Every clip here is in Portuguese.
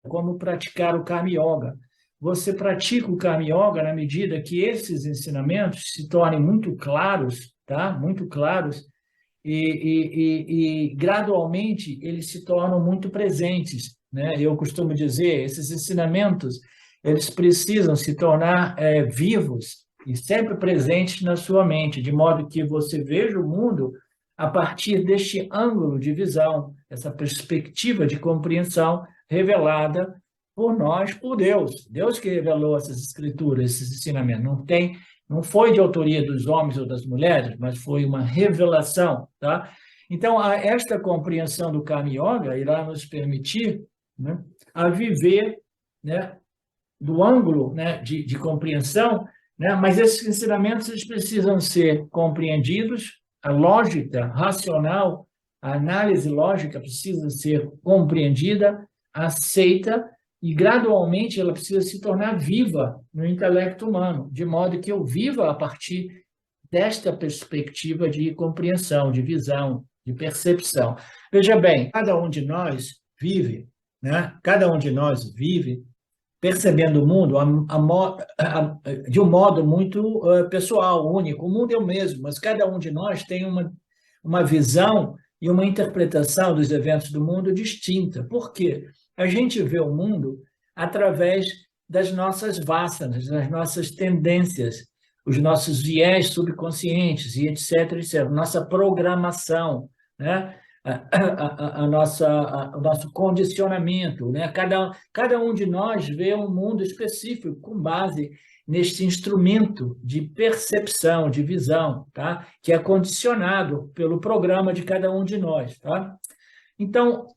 como praticar o Karma Yoga. Você pratica o Karma Yoga na medida que esses ensinamentos se tornem muito claros, tá? Muito claros, e gradualmente eles se tornam muito presentes, né? Eu costumo dizer, esses ensinamentos, eles precisam se tornar vivos e sempre presentes na sua mente, de modo que você veja o mundo a partir deste ângulo de visão, essa perspectiva de compreensão revelada por nós, por Deus. Deus que revelou essas escrituras, esses ensinamentos. Não foi de autoria dos homens ou das mulheres, mas foi uma revelação, tá? Então, esta compreensão do Karma Yoga irá nos permitir, né, a viver, né, do ângulo, né, de compreensão, né, mas esses ensinamentos eles precisam ser compreendidos, a lógica racional, a análise lógica precisa ser compreendida, aceita, e gradualmente ela precisa se tornar viva no intelecto humano, de modo que eu viva a partir desta perspectiva de compreensão, de visão, de percepção. Veja bem, cada um de nós vive, né? Cada um de nós vive percebendo o mundo de um modo muito pessoal, único. O mundo é o mesmo, mas cada um de nós tem uma visão e uma interpretação dos eventos do mundo distinta. Por quê? A gente vê o mundo através das nossas vássanas, das nossas tendências, os nossos viés subconscientes e etc, etc. Nossa programação, né? O nosso condicionamento, né? Cada um de nós vê um mundo específico com base neste instrumento de percepção, de visão, tá? Que é condicionado pelo programa de cada um de nós, tá? Então,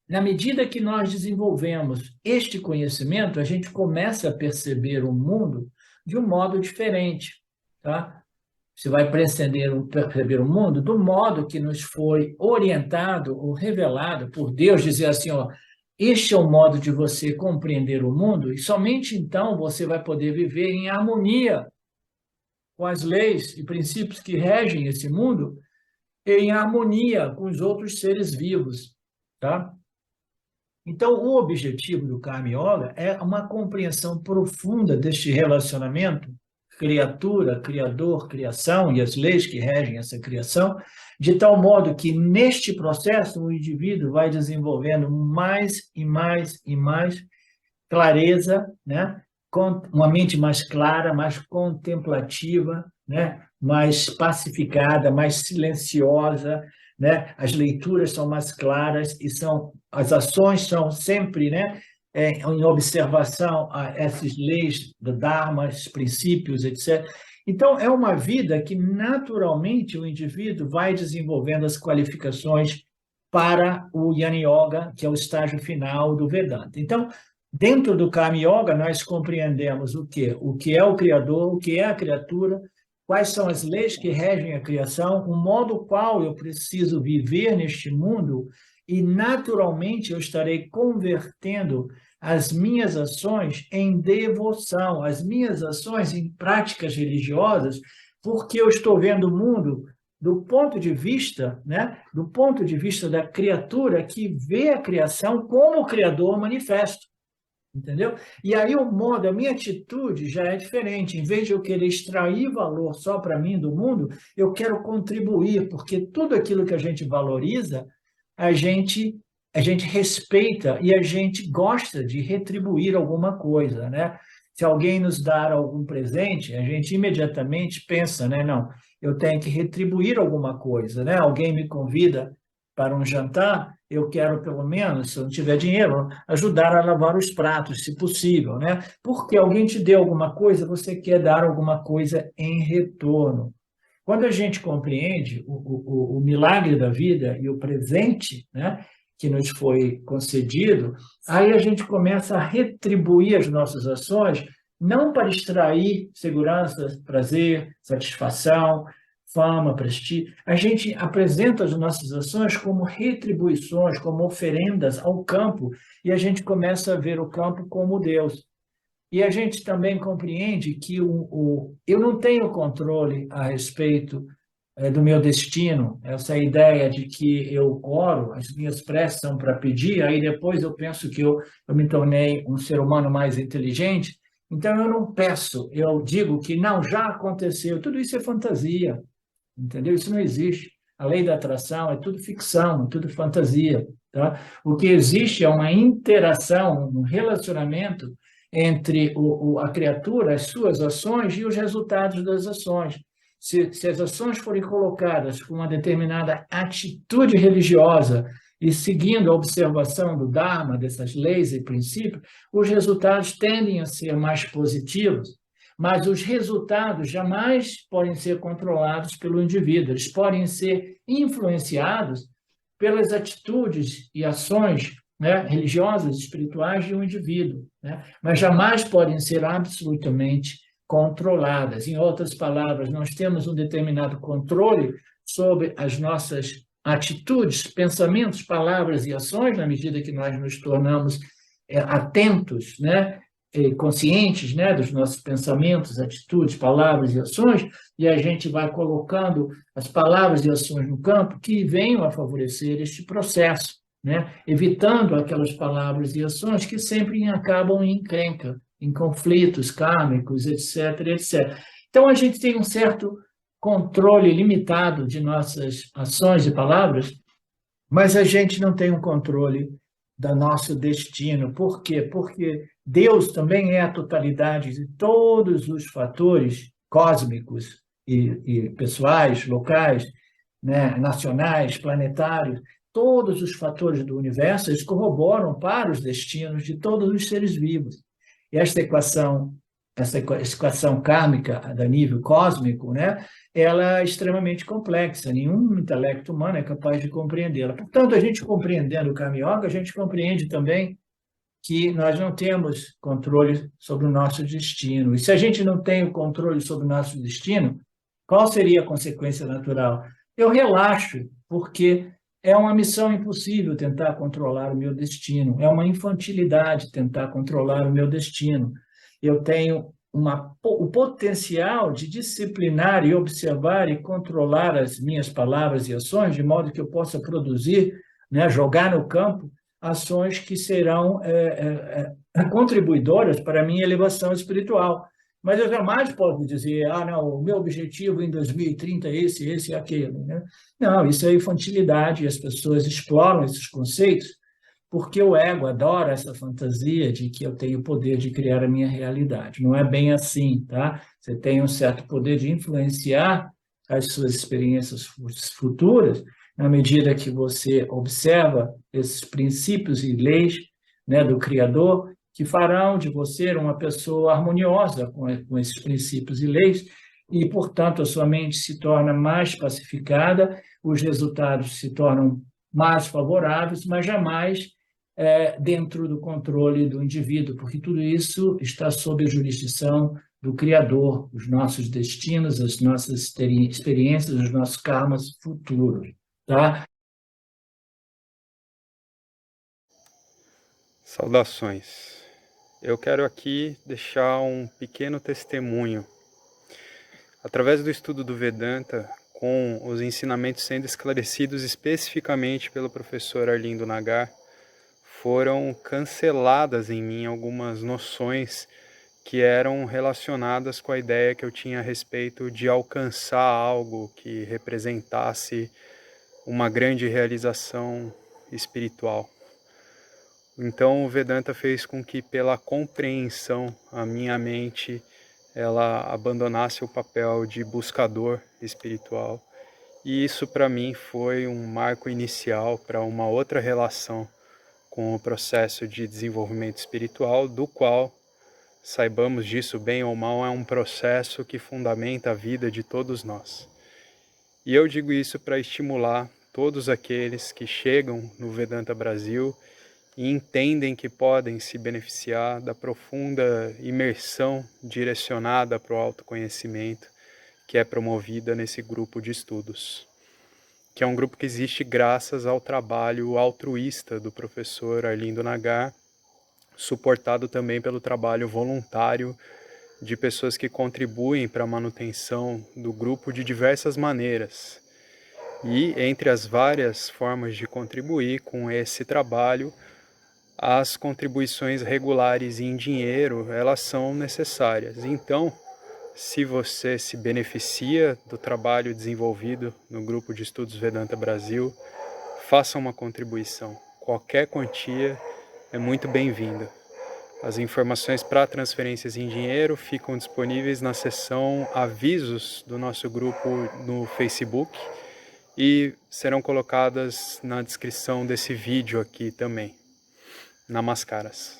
na medida que nós desenvolvemos este conhecimento, a gente começa a perceber o mundo de um modo diferente, tá? Você vai perceber o mundo do modo que nos foi orientado ou revelado por Deus, dizer assim, ó, este é o modo de você compreender o mundo, e somente então você vai poder viver em harmonia com as leis e princípios que regem esse mundo, e em harmonia com os outros seres vivos, tá? Então, o objetivo do Karma Yoga é uma compreensão profunda deste relacionamento criatura, criador, criação e as leis que regem essa criação, de tal modo que, neste processo, o indivíduo vai desenvolvendo mais e mais e mais clareza, né? Com uma mente mais clara, mais contemplativa, né? Mais pacificada, mais silenciosa, né? As leituras são mais claras e as ações são sempre, né? Em observação a essas leis do Dharma, esses princípios, etc. Então, é uma vida que, naturalmente, o indivíduo vai desenvolvendo as qualificações para o Jnana Yoga, que é o estágio final do Vedanta. Então, dentro do Karma Yoga, nós compreendemos o quê? O que é o Criador, o que é a criatura, quais são as leis que regem a criação, o modo qual eu preciso viver neste mundo, e, naturalmente, eu estarei convertendo as minhas ações em devoção, as minhas ações em práticas religiosas, porque eu estou vendo o mundo do ponto de vista, né, do ponto de vista da criatura que vê a criação como o Criador manifesto. Entendeu? E aí a minha atitude já é diferente. Em vez de eu querer extrair valor só para mim do mundo, eu quero contribuir, porque tudo aquilo que a gente valoriza, a gente respeita e a gente gosta de retribuir alguma coisa, né? Se alguém nos dar algum presente, a gente imediatamente pensa, né? Não, eu tenho que retribuir alguma coisa, né? Alguém me convida para um jantar, eu quero, pelo menos, se eu não tiver dinheiro, ajudar a lavar os pratos, se possível, né? Porque alguém te deu alguma coisa, você quer dar alguma coisa em retorno. Quando a gente compreende o milagre da vida e o presente, né, que nos foi concedido, aí a gente começa a retribuir as nossas ações, não para extrair segurança, prazer, satisfação, fama, prestígio. A gente apresenta as nossas ações como retribuições, como oferendas ao campo, e a gente começa a ver o campo como Deus. E a gente também compreende que eu não tenho controle a respeito do meu destino, essa ideia de que eu oro, as minhas preces são para pedir, aí depois eu penso que eu me tornei um ser humano mais inteligente, então eu não peço, eu digo que não, já aconteceu, tudo isso é fantasia, entendeu? Isso não existe. A lei da atração é tudo ficção, é tudo fantasia, tá? O que existe é uma interação, um relacionamento entre a criatura, as suas ações e os resultados das ações. Se as ações forem colocadas com uma determinada atitude religiosa e seguindo a observação do Dharma, dessas leis e princípios, os resultados tendem a ser mais positivos, mas os resultados jamais podem ser controlados pelo indivíduo, eles podem ser influenciados pelas atitudes e ações, né, religiosas, espirituais de um indivíduo, né, mas jamais podem ser absolutamente controladas. Em outras palavras, nós temos um determinado controle sobre as nossas atitudes, pensamentos, palavras e ações, na medida que nós nos tornamos atentos, né, conscientes, né, dos nossos pensamentos, atitudes, palavras e ações, e a gente vai colocando as palavras e ações no campo que venham a favorecer este processo, né, evitando aquelas palavras e ações que sempre acabam em encrenca, em conflitos kármicos, etc, etc. Então, a gente tem um certo controle limitado de nossas ações e palavras, mas a gente não tem um controle do nosso destino. Por quê? Porque Deus também é a totalidade de todos os fatores cósmicos e pessoais, locais, né, nacionais, planetários. Todos os fatores do universo eles corroboram para os destinos de todos os seres vivos. E essa equação kármica a nível cósmico, né, ela é extremamente complexa, nenhum intelecto humano é capaz de compreendê-la. Portanto, a gente compreendendo o Karma Yoga, a gente compreende também que nós não temos controle sobre o nosso destino. E se a gente não tem o controle sobre o nosso destino, qual seria a consequência natural? Eu relaxo, porque é uma missão impossível tentar controlar o meu destino, é uma infantilidade tentar controlar o meu destino. Eu tenho o potencial de disciplinar e observar e controlar as minhas palavras e ações, de modo que eu possa produzir, né, jogar no campo ações que serão contribuidoras para a minha elevação espiritual. Mas eu jamais posso dizer, não, o meu objetivo em 2030 é esse e aquele. Né? Não, isso é infantilidade, e as pessoas exploram esses conceitos porque o ego adora essa fantasia de que eu tenho o poder de criar a minha realidade. Não é bem assim, tá? Você tem um certo poder de influenciar as suas experiências futuras na medida que você observa esses princípios e leis, né, do Criador, que farão de você uma pessoa harmoniosa com esses princípios e leis, e, portanto, a sua mente se torna mais pacificada, os resultados se tornam mais favoráveis, mas jamais dentro do controle do indivíduo, porque tudo isso está sob a jurisdição do Criador, os nossos destinos, as nossas experiências, os nossos karmas futuros, tá? Saudações. Eu quero aqui deixar um pequeno testemunho. Através do estudo do Vedanta, com os ensinamentos sendo esclarecidos especificamente pelo professor Arlindo Nagar, foram canceladas em mim algumas noções que eram relacionadas com a ideia que eu tinha a respeito de alcançar algo que representasse uma grande realização espiritual. Então o Vedanta fez com que, pela compreensão, a minha mente ela abandonasse o papel de buscador espiritual. E isso para mim foi um marco inicial para uma outra relação com o processo de desenvolvimento espiritual, do qual, saibamos disso bem ou mal, é um processo que fundamenta a vida de todos nós. E eu digo isso para estimular todos aqueles que chegam no Vedanta Brasil e entendem que podem se beneficiar da profunda imersão direcionada para o autoconhecimento que é promovida nesse grupo de estudos, que é um grupo que existe graças ao trabalho altruísta do professor Arlindo Nagar, suportado também pelo trabalho voluntário de pessoas que contribuem para a manutenção do grupo de diversas maneiras. E entre as várias formas de contribuir com esse trabalho, as contribuições regulares em dinheiro, elas são necessárias. Então, se você se beneficia do trabalho desenvolvido no Grupo de Estudos Vedanta Brasil, faça uma contribuição. Qualquer quantia é muito bem-vinda. As informações para transferências em dinheiro ficam disponíveis na seção Avisos do nosso grupo no Facebook e serão colocadas na descrição desse vídeo aqui também. Namaskaras.